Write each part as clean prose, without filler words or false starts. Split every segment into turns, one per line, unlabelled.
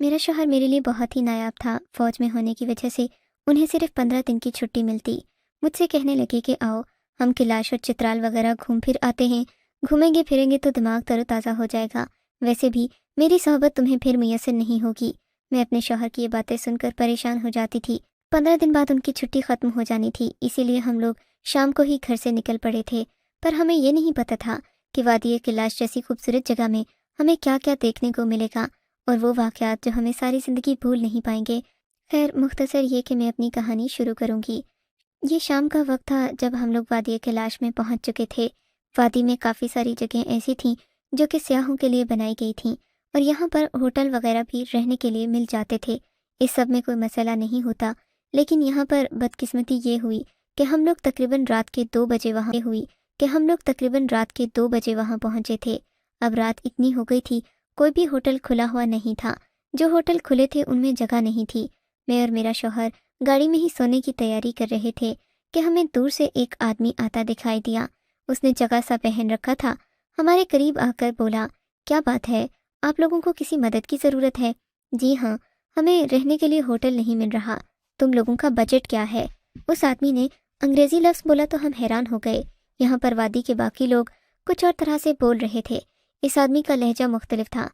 میرا شوہر میرے لیے بہت ہی نایاب تھا۔ فوج میں ہونے کی وجہ سے انہیں صرف 15 دن کی چھٹی ملتی۔ مجھ سے کہنے لگے کہ آؤ ہم کیلاش اور چترال وغیرہ گھوم پھر آتے ہیں، گھومیں گے پھریں گے تو دماغ تر و تازہ ہو جائے گا، ویسے بھی میری صحبت تمہیں پھر میسر نہیں ہوگی۔ میں اپنے شوہر کی یہ باتیں سن کر پریشان ہو جاتی تھی۔ 15 دن بعد ان کی چھٹی ختم ہو جانی تھی، اسی لیے ہم لوگ شام کو ہی گھر سے نکل پڑے تھے، پر ہمیں یہ نہیں پتہ تھا کہ وادی کیلاش جیسی خوبصورت جگہ میں ہمیں کیا کیا دیکھنے کو ملے گا، اور وہ واقعات جو ہمیں ساری زندگی بھول نہیں پائیں گے۔ خیر، مختصر یہ کہ میں اپنی کہانی شروع کروں گی۔ یہ شام کا وقت تھا جب ہم لوگ وادی کیلاش میں پہنچ چکے تھے۔ وادی میں کافی ساری جگہیں ایسی تھیں جو کہ سیاحوں کے لیے بنائی گئی تھیں، اور یہاں پر ہوٹل وغیرہ بھی رہنے کے لیے مل جاتے تھے۔ اس سب میں کوئی مسئلہ نہیں ہوتا، لیکن یہاں پر بدقسمتی یہ ہوئی کہ ہم لوگ تقریباً رات کے 2 بجے وہاں پہنچے تھے۔ اب رات اتنی ہو گئی تھی، کوئی بھی ہوٹل کھلا ہوا نہیں تھا، جو ہوٹل کھلے تھے ان میں جگہ نہیں تھی۔ میں اور میرا شوہر گاڑی میں ہی سونے کی تیاری کر رہے تھے کہ ہمیں دور سے ایک آدمی آتا دکھائی دیا۔ اس نے جگہ سا پہن رکھا تھا، ہمارے قریب آ کر بولا، کیا بات ہے، آپ لوگوں کو کسی مدد کی ضرورت ہے؟ جی ہاں، ہمیں رہنے کے لیے ہوٹل نہیں مل رہا، تم لوگوں کا بجٹ کیا ہے؟ اس آدمی نے انگریزی لفظ بولا تو ہم حیران ہو گئے۔ یہاں پر وادی کے باقی لوگ کچھ اور طرح سے بول رہے تھے، اس آدمی کا لہجہ مختلف تھا۔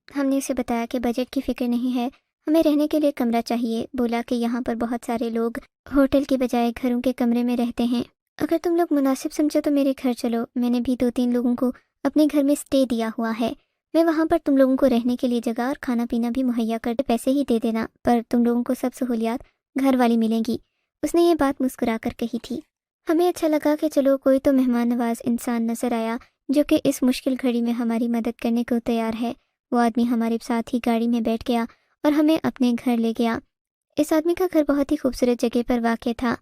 ہم نے اسے بتایا کہ بجٹ کی فکر نہیں ہے، ہمیں رہنے کے لیے کمرہ چاہیے۔ بولا کہ یہاں پر بہت سارے لوگ ہوٹل کے بجائے گھروں کے کمرے میں رہتے ہیں، اگر تم لوگ مناسب سمجھو تو میرے گھر چلو، میں نے بھی 2-3 لوگوں کو اپنے گھر میں سٹے دیا ہوا ہے، میں وہاں پر تم لوگوں کو رہنے کے لیے جگہ اور کھانا پینا بھی مہیا کر پیسے ہی دے دینا، پر تم لوگوں کو سب سہولیات گھر والی ملیں گی۔ اس نے یہ بات مسکرا کر کہی تھی۔ ہمیں اچھا لگا کہ چلو کوئی تو مہمان نواز انسان نظر آیا جو کہ اس مشکل گھڑی میں ہماری مدد کرنے کو تیار ہے۔ وہ آدمی ہمارے ساتھ ہی گاڑی میں بیٹھ گیا اور ہمیں اپنے گھر لے گیا۔ اس آدمی کا گھر بہت ہی خوبصورت جگہ پر واقع تھا۔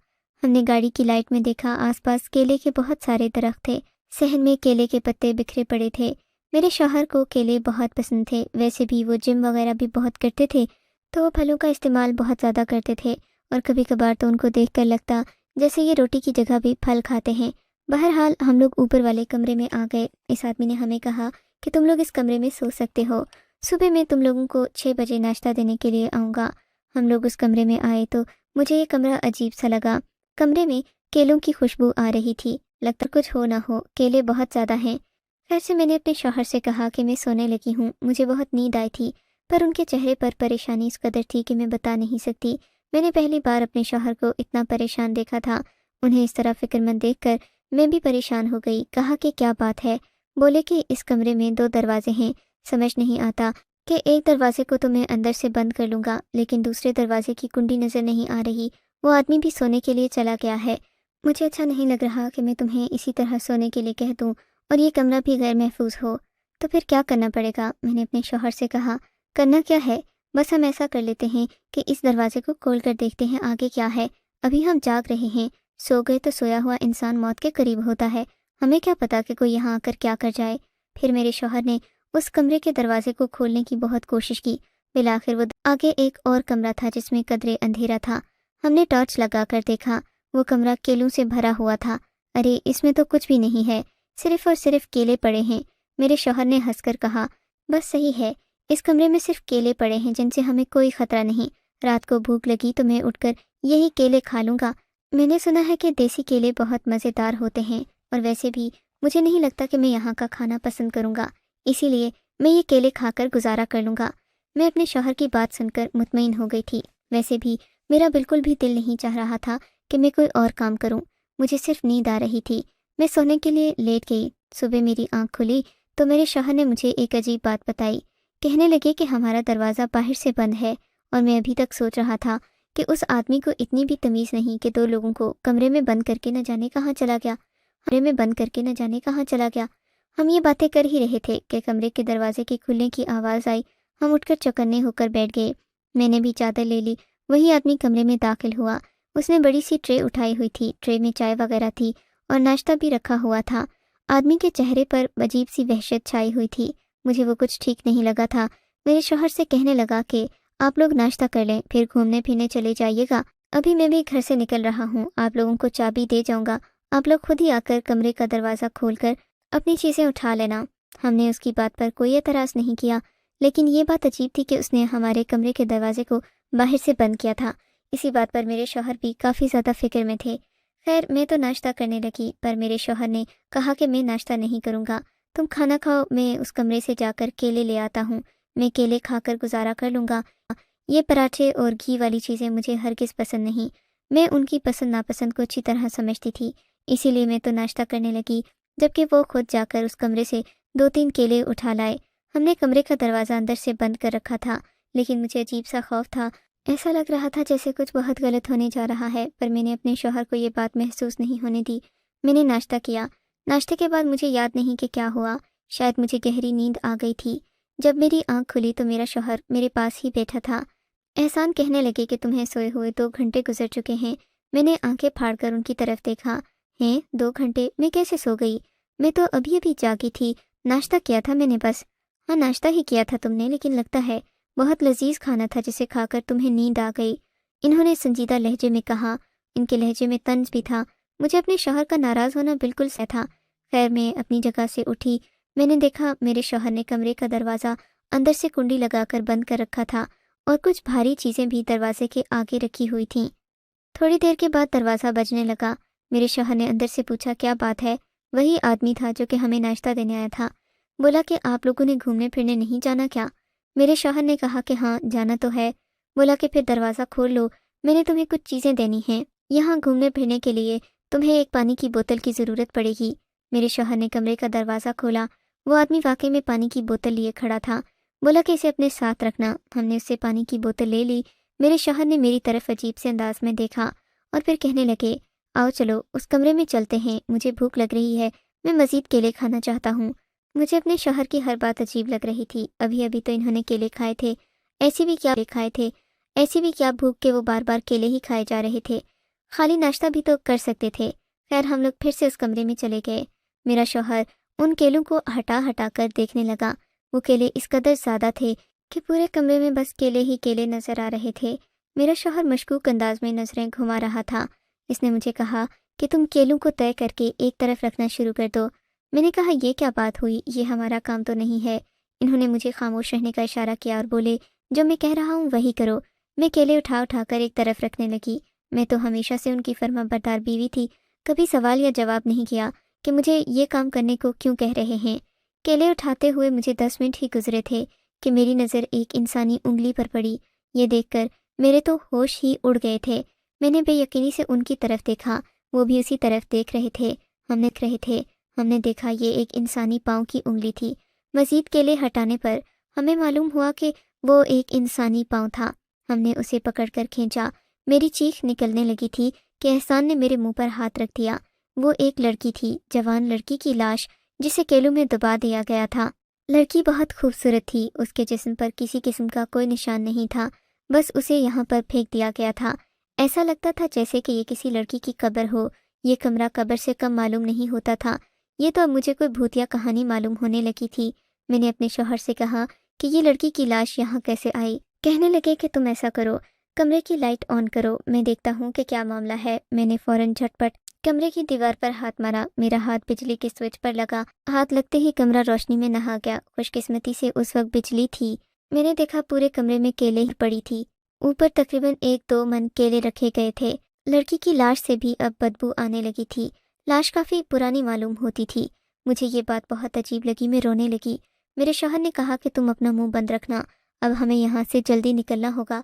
ہم نے گاڑی کی لائٹ میں دیکھا آس پاس کیلے کے بہت سارے درخت تھے، صحن میں کیلے کے پتے بکھرے پڑے تھے۔ میرے شوہر کو کیلے بہت پسند تھے، ویسے بھی وہ جم وغیرہ بھی بہت کرتے تھے، تو وہ پھلوں کا استعمال بہت زیادہ کرتے تھے، اور کبھی کبھار تو ان کو دیکھ کر لگتا جیسے یہ روٹی کی جگہ بھی پھل کھاتے ہیں۔ بہرحال ہم لوگ اوپر والے کمرے میں آ گئے۔ اس آدمی نے ہمیں کہا کہ تم لوگ اس کمرے میں سو سکتے ہو، صبح میں تم لوگوں کو 6 بجے ناشتہ دینے کے لیے آؤں گا۔ ہم لوگ اس کمرے میں آئے تو مجھے یہ کمرہ عجیب سا لگا۔ کمرے میں کیلوں کی خوشبو آ رہی تھی، لگتا کچھ ہو نہ ہو کیلے بہت زیادہ ہیں۔ خیر سے میں نے اپنے شوہر سے کہا کہ میں سونے لگی ہوں، مجھے بہت نیند آئی تھی، پر ان کے چہرے پر پریشانی اس قدر تھی کہ میں بتا نہیں سکتی۔ میں نے پہلی بار اپنے شوہر کو اتنا پریشان دیکھا تھا۔ انہیں اس طرح فکر مند دیکھ کر میں بھی پریشان ہو گئی۔ کہا کہ کیا بات ہے؟ بولے کہ اس کمرے میں 2 دروازے ہیں، سمجھ نہیں آتا کہ ایک دروازے کو تو میں اندر سے بند کر لوں گا، لیکن دوسرے دروازے کی کنڈی نظر نہیں آ رہی۔ وہ آدمی بھی سونے کے لیے چلا گیا ہے۔ مجھے اچھا نہیں لگ رہا کہ میں تمہیں اسی طرح سونے کے لیے کہہ دوں اور یہ کمرہ بھی غیر محفوظ ہو، تو پھر کیا کرنا پڑے گا؟ میں نے اپنے شوہر سے کہا، کرنا کیا ہے، بس ہم ایسا کر لیتے ہیں کہ اس دروازے کو کھول کر دیکھتے ہیں آگے کیا ہے۔ ابھی ہم جاگ رہے ہیں، سو گئے تو سویا ہوا انسان موت کے قریب ہوتا ہے، ہمیں کیا پتا کہ کوئی یہاں آ کر کیا کر جائے۔ پھر میرے شوہر نے اس کمرے کے دروازے کو کھولنے کی بہت کوشش کی، بالآخر وہ آگے ایک اور کمرہ تھا جس میں قدرے اندھیرا تھا۔ ہم نے ٹارچ لگا کر دیکھا، وہ کمرہ کیلوں سے بھرا ہوا تھا۔ ارے اس میں تو کچھ بھی نہیں ہے، صرف اور صرف کیلے پڑے ہیں۔ میرے شوہر نے ہنس کر کہا، بس صحیح ہے، اس کمرے میں صرف کیلے پڑے ہیں جن سے ہمیں کوئی خطرہ نہیں، رات کو بھوک لگی تو میں اٹھ کر یہی کیلے کھا لوں گا۔ میں نے سنا ہے کہ دیسی کیلے بہت مزیدار ہوتے ہیں، اور ویسے بھی مجھے نہیں لگتا کہ میں یہاں کا کھانا پسند کروں گا، اسی لیے میں یہ کیلے کھا کر گزارا کر لوں گا۔ میں اپنے شوہر کی بات سن کر مطمئن ہو گئی تھی، ویسے بھی میرا بالکل بھی دل نہیں چاہ رہا تھا کہ میں کوئی اور کام کروں، مجھے صرف نیند آ رہی تھی۔ میں سونے کے لیے لیٹ گئی۔ صبح میری آنکھ کھلی تو میرے شوہر نے مجھے ایک عجیب بات بتائی۔ کہنے لگے کہ ہمارا دروازہ باہر سے بند ہے، اور میں ابھی تک سوچ رہا تھا کہ اس آدمی کو اتنی بھی تمیز نہیں کہ 2 لوگوں کو کمرے میں بند کر کے نہ جانے کہاں چلا گیا۔ ہم یہ باتیں کر ہی رہے تھے کہ کمرے کے دروازے کے کھلنے کی آواز آئی۔ ہم اٹھ کر چوکنے ہو کر بیٹھ گئے۔ میں نے بھی چادر لے لی۔ وہی آدمی کمرے میں داخل ہوا۔ اس نے بڑی سی ٹرے اٹھائی ہوئی تھی، ٹرے میں چائے وغیرہ تھی اور ناشتہ بھی رکھا ہوا تھا۔ آدمی کے چہرے پر عجیب سی وحشت چھائی ہوئی تھی، مجھے وہ کچھ ٹھیک نہیں لگا تھا۔ میرے شوہر سے کہنے لگا کہ آپ لوگ ناشتہ کر لیں، پھر گھومنے پھرنے چلے جائیے گا، ابھی میں بھی گھر سے نکل رہا ہوں، آپ لوگوں کو چابی دے جاؤں گا، آپ لوگ خود ہی آ کر کمرے کا دروازہ کھول کر اپنی چیزیں اٹھا لینا۔ ہم نے اس کی بات پر کوئی اعتراض نہیں کیا، لیکن یہ بات عجیب تھی کہ اس نے ہمارے کمرے کے دروازے کو باہر سے بند کیا تھا۔ اسی بات پر میرے شوہر بھی کافی زیادہ فکر میں تھے۔ خیر میں تو ناشتہ کرنے لگی، پر میرے شوہر نے کہا کہ میں ناشتہ نہیں کروں گا، تم کھانا کھاؤ، میں اس کمرے سے جا کر کیلے لے آتا ہوں، میں کیلے کھا کر گزارا کر لوں گا۔ یہ پراٹھے اور گھی والی چیزیں مجھے ہرگز پسند نہیں۔ میں ان کی پسند ناپسند کو اچھی طرح سمجھتی تھی، اسی لیے میں تو ناشتہ کرنے لگی، جبکہ وہ خود جا کر اس کمرے سے 2-3 کیلے اٹھا لائے۔ ہم نے کمرے کا دروازہ اندر سے بند کر رکھا تھا، لیکن مجھے عجیب سا خوف تھا، ایسا لگ رہا تھا جیسے کچھ بہت غلط ہونے جا رہا ہے، پر میں نے اپنے شوہر کو یہ بات محسوس نہیں ہونے دی۔ میں نے ناشتہ کیا۔ ناشتے کے بعد مجھے یاد نہیں کہ کیا ہوا، شاید مجھے گہری نیند آ گئی تھی۔ جب میری آنکھ کھلی تو میرا شوہر میرے پاس ہی بیٹھا تھا۔ احسان کہنے لگے کہ تمہیں سوئے ہوئے 2 گھنٹے گزر چکے ہیں۔ میں نے آنکھیں پھاڑ کر ان کی طرف دیکھا۔ ہیں 2 گھنٹے؟ میں کیسے سو گئی؟ میں تو ابھی ابھی جاگی تھی، ناشتہ کیا تھا میں نے بس۔ ہاں ناشتہ ہی کیا تھا تم نے، لیکن لگتا ہے بہت لذیذ کھانا تھا جسے کھا کر تمہیں نیند آ گئی، انہوں نے سنجیدہ لہجے میں کہا۔ ان کے لہجے میں طنز بھی تھا۔ مجھے اپنے شوہر کا ناراض ہونا بالکل سہ تھا۔ خیر میں اپنی جگہ سے اٹھی۔ میں نے دیکھا میرے شوہر نے کمرے کا دروازہ اندر سے کنڈی لگا کر بند کر رکھا تھا، اور کچھ بھاری چیزیں بھی دروازے کے آگے رکھی ہوئی تھیں۔ تھوڑی دیر کے بعد دروازہ بجنے لگا۔ میرے شوہر نے اندر سے پوچھا کیا بات ہے؟ وہی آدمی تھا جو کہ ہمیں ناشتہ دینے آیا تھا۔ بولا کہ آپ لوگوں نے گھومنے پھرنے نہیں جانا کیا؟ میرے شوہر نے کہا کہ ہاں جانا تو ہے۔ بولا کہ پھر دروازہ کھول لو، میں نے تمہیں کچھ چیزیں دینی ہیں، یہاں گھومنے پھرنے کے لیے تمہیں ایک پانی کی بوتل کی ضرورت پڑے گی۔ میرے شوہر نے کمرے کا دروازہ کھولا۔ وہ آدمی واقعی میں پانی کی بوتل لیے کھڑا تھا۔ بولا کہ اسے اپنے ساتھ رکھنا۔ ہم نے اس سے پانی کی بوتل لے لی۔ میرے شوہر نے میری طرف عجیب سے انداز میں دیکھا اور پھر کہنے لگے آؤ چلو اس کمرے میں چلتے ہیں، مجھے بھوک لگ رہی ہے، میں مزید کیلے کھانا چاہتا ہوں۔ مجھے اپنے شوہر کی ہر بات عجیب لگ رہی تھی۔ ابھی ابھی تو انہوں نے کیلے کھائے تھے، ایسی بھی کیا بھوک کہ وہ بار بار کیلے ہی کھائے جا رہے تھے، خالی ناشتہ بھی تو کر سکتے تھے۔ خیر ہم لوگ پھر سے اس کمرے میں چلے گئے۔ میرا شوہر ان کیلوں کو ہٹا ہٹا کر دیکھنے لگا۔ وہ کیلے اس قدر زیادہ تھے کہ پورے کمرے میں بس کیلے ہی کیلے نظر آ رہے تھے۔ میرا شوہر مشکوک انداز میں نظریں گھما رہا تھا۔ اس نے مجھے کہا کہ تم کیلوں کو طے کر کے ایک طرف رکھنا شروع کر دو۔ میں نے کہا یہ کیا بات ہوئی، یہ ہمارا کام تو نہیں ہے۔ انہوں نے مجھے خاموش رہنے کا اشارہ کیا اور بولے جو میں کہہ رہا ہوں وہی کرو۔ میں کیلے اٹھا کر ایک طرف رکھنے لگی۔ میں تو ہمیشہ سے ان کی فرما بردار بیوی تھی، کبھی سوال یا جواب نہیں کیا کہ مجھے یہ کام کرنے کو کیوں کہہ رہے ہیں۔ کیلے اٹھاتے ہوئے مجھے 10 منٹ ہی گزرے تھے کہ میری نظر ایک انسانی انگلی پر پڑی۔ یہ دیکھ کر میرے تو ہوش ہی اڑ گئے تھے۔ میں نے بے یقینی سے ان کی طرف دیکھا، وہ بھی اسی طرف دیکھ رہے تھے۔ ہم نے دیکھا یہ ایک انسانی پاؤں کی انگلی تھی۔ مزید کیلے ہٹانے پر ہمیں معلوم ہوا کہ وہ ایک انسانی پاؤں تھا۔ ہم نے اسے پکڑ کر کھینچا۔ میری چیخ نکلنے لگی تھی کہ احسان نے میرے منہ پر ہاتھ رکھ دیا۔ وہ ایک لڑکی تھی، جوان لڑکی کی لاش جسے کیلوں میں دبا دیا گیا تھا۔ لڑکی بہت خوبصورت تھی، اس کے جسم پر کسی قسم کا کوئی نشان نہیں تھا، بس اسے یہاں پر پھینک دیا گیا تھا۔ ایسا لگتا تھا جیسے کہ یہ کسی لڑکی کی قبر ہو۔ یہ کمرہ قبر سے کم معلوم نہیں ہوتا تھا۔ یہ تو اب مجھے کوئی بھوتیا کہانی معلوم ہونے لگی تھی۔ میں نے اپنے شوہر سے کہا کہ یہ لڑکی کی لاش یہاں کیسے آئی؟ کہنے لگے کہ تم ایسا کرو، کمرے کی لائٹ آن کرو، میں دیکھتا ہوں کہ کیا معاملہ ہے۔ میں نے فوراً جھٹپٹ کمرے کی دیوار پر ہاتھ مارا۔ میرا ہاتھ بجلی کے سوئچ پر لگا۔ ہاتھ لگتے ہی کمرہ روشنی میں نہا گیا۔ خوش قسمتی سے اس وقت بجلی تھی۔ میں نے دیکھا پورے کمرے میں کیلے ہی پڑی تھی، اوپر تقریباً 1-2 من کیلے رکھے گئے تھے۔ لڑکی کی لاش سے بھی اب بدبو آنے لگی تھی۔ لاش کافی پرانی معلوم ہوتی تھی۔ مجھے یہ بات بہت عجیب لگی، میں رونے لگی۔ میرے شوہر نے کہا کہ تم اپنا منہ بند رکھنا، اب ہمیں یہاں سے جلدی نکلنا ہوگا،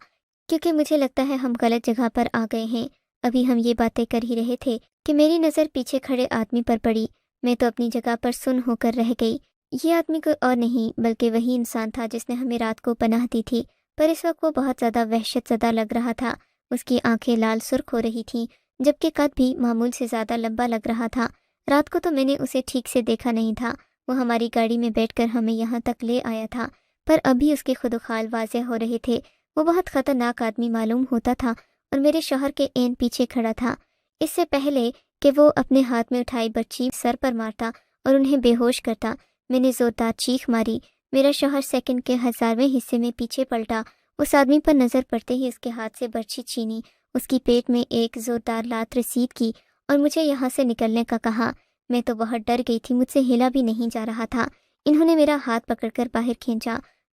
کیونکہ مجھے لگتا ہے ہم غلط جگہ پر آ گئے ہیں۔ ابھی ہم یہ باتیں کر ہی رہے تھے کہ میری نظر پیچھے کھڑے آدمی پر پڑی۔ میں تو اپنی جگہ پر سن ہو کر رہ گئی۔ یہ آدمی کوئی اور نہیں بلکہ وہی انسان تھا جس نے ہمیں رات کو پناہ دی تھی، پر اس وقت وہ بہت زیادہ وحشت زدہ لگ رہا تھا۔ اس کی آنکھیں لال سرخ ہو رہی تھیں، جبکہ قد بھی معمول سے زیادہ لمبا لگ رہا تھا۔ رات کو تو میں نے اسے ٹھیک سے دیکھا نہیں تھا، وہ ہماری گاڑی میں بیٹھ کر ہمیں یہاں تک لے آیا تھا، پر ابھی اس کے خدوخال واضح ہو رہے تھے۔ وہ بہت خطرناک آدمی معلوم ہوتا تھا اور میرے شوہر کے عین پیچھے کھڑا تھا۔ اس سے پہلے کہ وہ اپنے ہاتھ میں اٹھائی بچی سر پر مارتا اور انہیں بے ہوش کرتا، میں نے زوردار چیخ ماری۔ میرا شوہر سیکنڈ کے 1000ویں حصے میں پیچھے پلٹا۔ اس آدمی پر نظر پڑتے ہی اس کے ہاتھ سے برچھی چھینی، اس کی پیٹ میں ایک زوردار لات رسید کی اور مجھے یہاں سے نکلنے کا کہا۔ میں تو بہت ڈر گئی تھی، مجھ سے ہلا بھی نہیں جا رہا تھا۔ انہوں نے میرا ہاتھ پکڑ کر باہر کھینچا۔